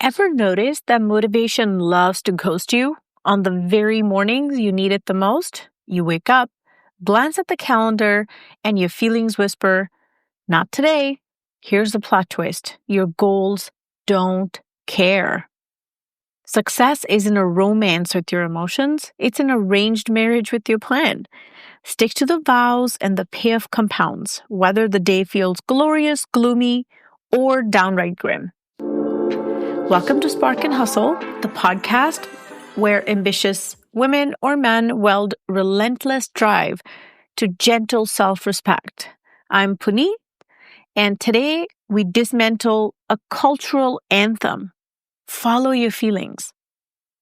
Ever notice that motivation loves to ghost you on the very mornings you need it the most? You wake up, glance at the calendar, and your feelings whisper, "Not today." Here's the plot twist. Your goals don't care. Success isn't a romance with your emotions. It's an arranged marriage with your plan. Stick to the vows and the payoff compounds, whether the day feels glorious, gloomy, or downright grim. Welcome to Spark and Hustle, the podcast where ambitious women or men weld relentless drive to gentle self-respect. I'm Puneet, and today we dismantle a cultural anthem. Follow your feelings.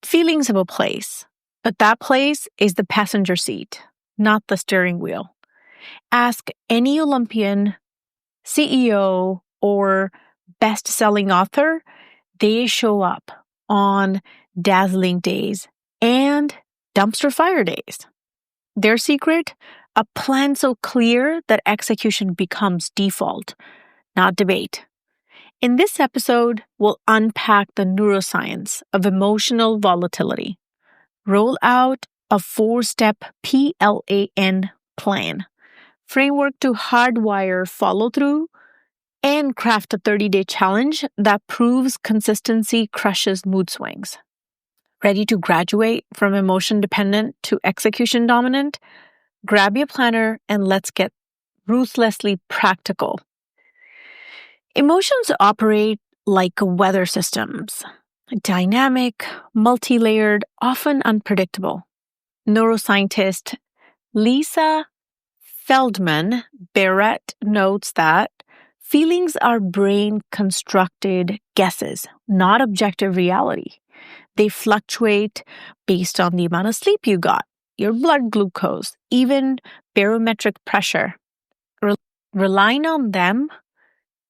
Feelings have a place, but that place is the passenger seat, not the steering wheel. Ask any Olympian, CEO, or best-selling author. They show up on dazzling days and dumpster fire days. Their secret? A plan so clear that execution becomes default, not debate. In this episode, we'll unpack the neuroscience of emotional volatility, roll out a 4-step P.L.A.N. plan, framework to hardwire follow-through, and craft a 30-day challenge that proves consistency crushes mood swings. Ready to graduate from emotion-dependent to execution-dominant? Grab your planner and let's get ruthlessly practical. Emotions operate like weather systems, dynamic, multi-layered, often unpredictable. Neuroscientist Lisa Feldman Barrett notes that feelings are brain-constructed guesses, not objective reality. They fluctuate based on the amount of sleep you got, your blood glucose, even barometric pressure. Relying on them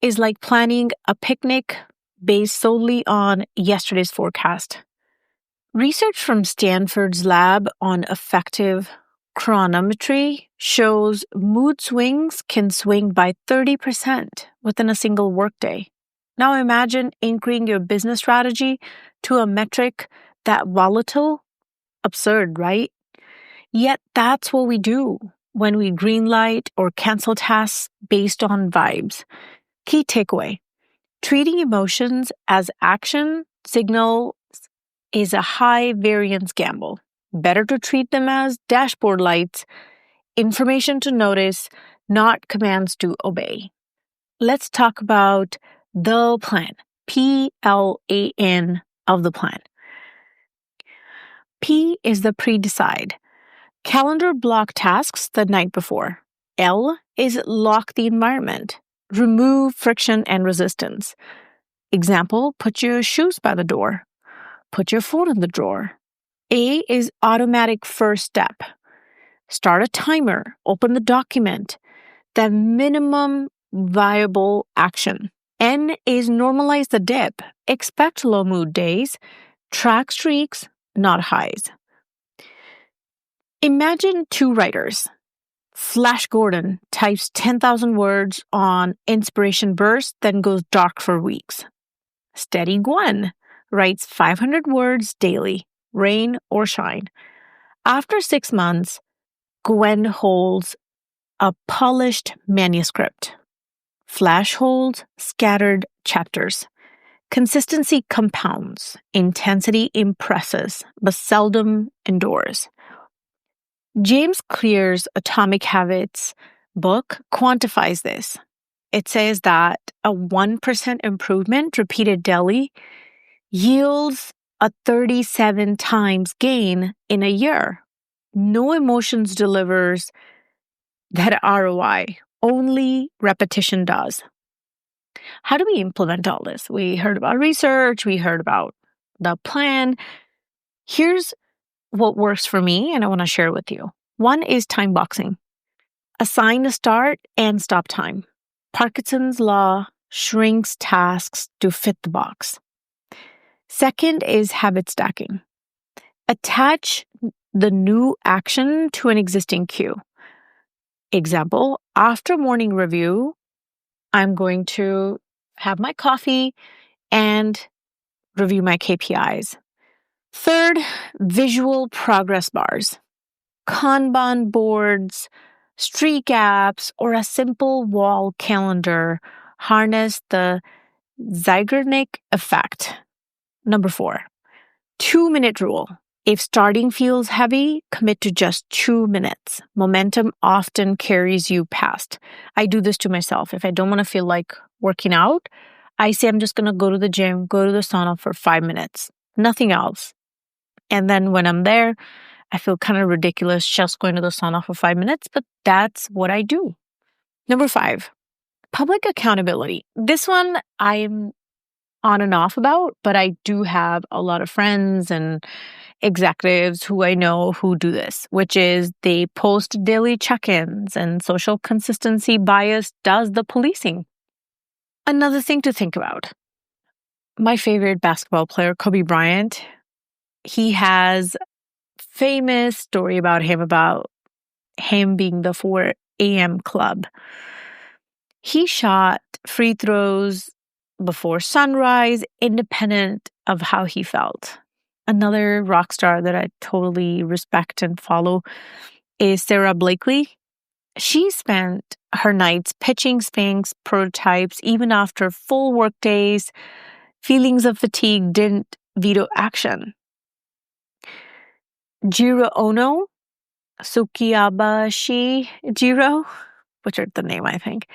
is like planning a picnic based solely on yesterday's forecast. Research from Stanford's lab on affective chronometry shows mood swings can swing by 30% within a single workday. Now imagine anchoring your business strategy to a metric that volatile. Absurd, right? Yet that's what we do when we greenlight or cancel tasks based on vibes. Key takeaway: treating emotions as action signals is a high variance gamble. Better to treat them as dashboard lights, information to notice, not commands to obey. Let's talk about the plan, P.L.A.N. of the plan. P is the pre-decide. Calendar block tasks the night before. L is lock the environment. Remove friction and resistance. Example, put your shoes by the door. Put your phone in the drawer. A is automatic first step. Start a timer. Open the document. The minimum viable action. N is normalize the dip. Expect low mood days. Track streaks, not highs. Imagine two writers. Flash Gordon types 10,000 words on inspiration burst, then goes dark for weeks. Steady Gwen writes 500 words daily, rain or shine. After 6 months, Gwen holds a polished manuscript. Flash holds scattered chapters. Consistency compounds. Intensity impresses, but seldom endures. James Clear's Atomic Habits book quantifies this. It says that a 1% improvement repeated daily yields a 37 times gain in a year. No emotions delivers that ROI. Only repetition does. How do we implement all this? We heard about research. We heard about the plan. Here's what works for me, and I want to share with you. One is time boxing. Assign a start and stop time. Parkinson's law shrinks tasks to fit the box. Second is habit stacking. Attach the new action to an existing cue. Example, after morning review, I'm going to have my coffee and review my KPIs. Third, visual progress bars, Kanban boards, streak apps, or a simple wall calendar harness the Zeigarnik effect. Number 4, 2-minute rule. If starting feels heavy, commit to just 2 minutes. Momentum often carries you past. I do this to myself. If I don't want to feel like working out, I say I'm just going to go to the gym, go to the sauna for 5 minutes, nothing else. And then when I'm there, I feel kind of ridiculous just going to the sauna for 5 minutes, but that's what I do. Number 5, public accountability. This one I'm on and off about, but I do have a lot of friends and executives who I know who do this, which is they post daily check-ins and social consistency bias does the policing. Another thing to think about. My favorite basketball player, Kobe Bryant, he has famous story about him being the 4 a.m. club. He shot free throws before sunrise, independent of how he felt. Another rock star that I totally respect and follow is Sarah Blakely. She spent her nights pitching Spanx prototypes even after full work days. Feelings of fatigue didn't veto action. Jiro Ono, Sukiyabashi Jiro, butchered the name, I think,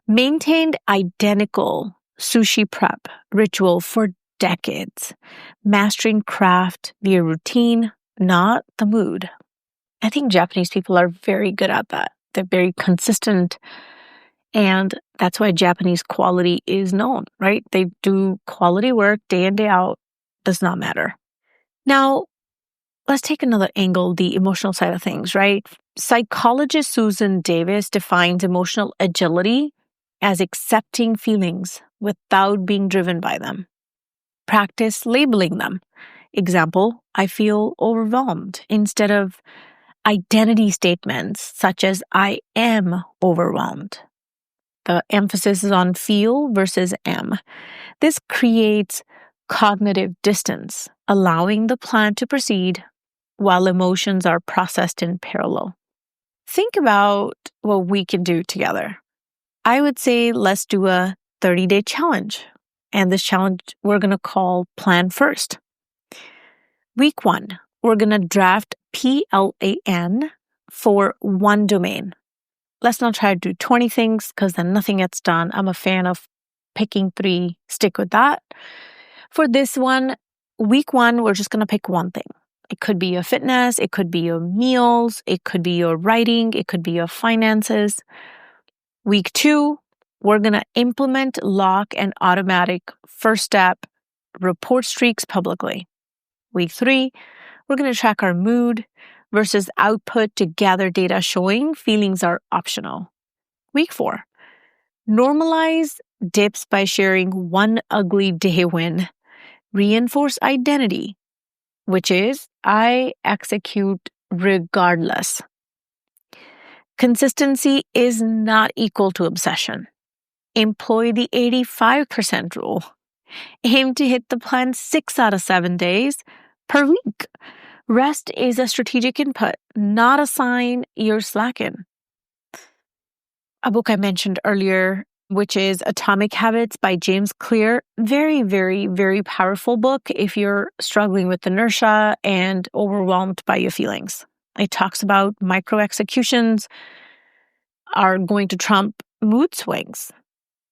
maintained identical sushi prep ritual for decades, mastering craft via routine, not the mood. I think Japanese people are very good at that. They're very consistent, and that's why Japanese quality is known, right? They do quality work day in, day out, does not matter. Now, let's take another angle, the emotional side of things, right? Psychologist Susan Davis defines emotional agility as accepting feelings without being driven by them. Practice labeling them. Example, I feel overwhelmed instead of identity statements such as I am overwhelmed. The emphasis is on feel versus am. This creates cognitive distance, allowing the plan to proceed while emotions are processed in parallel. Think about what we can do together. I would say let's do a 30-day challenge. And this challenge we're going to call Plan First. Week 1, we're going to draft P.L.A.N. for one domain. Let's not try to do 20 things because then nothing gets done. I'm a fan of picking 3, stick with that. For this one, week 1, we're just going to pick one thing. It could be your fitness, it could be your meals, it could be your writing, it could be your finances. Week 2, we're going to implement lock and automatic first step report streaks publicly. Week 3, we're going to track our mood versus output to gather data showing feelings are optional. Week 4, normalize dips by sharing one ugly day win. Reinforce identity, which is I execute regardless. Consistency is not equal to obsession. Employ the 85% rule. Aim to hit the plan 6 out of 7 days per week. Rest is a strategic input, not a sign you're slacking. A book I mentioned earlier, which is Atomic Habits by James Clear. Very, very, very powerful book if you're struggling with inertia and overwhelmed by your feelings. It talks about micro executions are going to trump mood swings.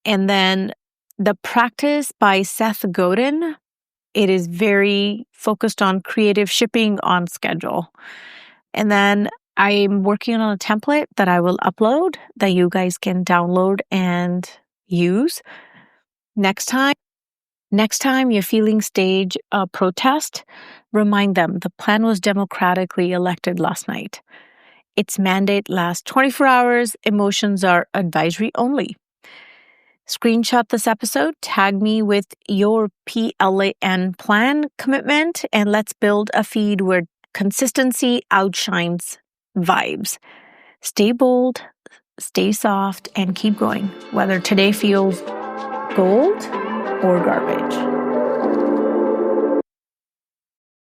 And then The Practice by Seth Godin, it is very focused on creative shipping on schedule. And then I'm working on a template that I will upload that you guys can download and use. Next time you're feeling stage a protest, remind them the plan was democratically elected last night. Its mandate lasts 24 hours. Emotions are advisory only. Screenshot this episode, tag me with your P.L.A.N. plan commitment, and let's build a feed where consistency outshines vibes. Stay bold, stay soft, and keep going, whether today feels gold or garbage.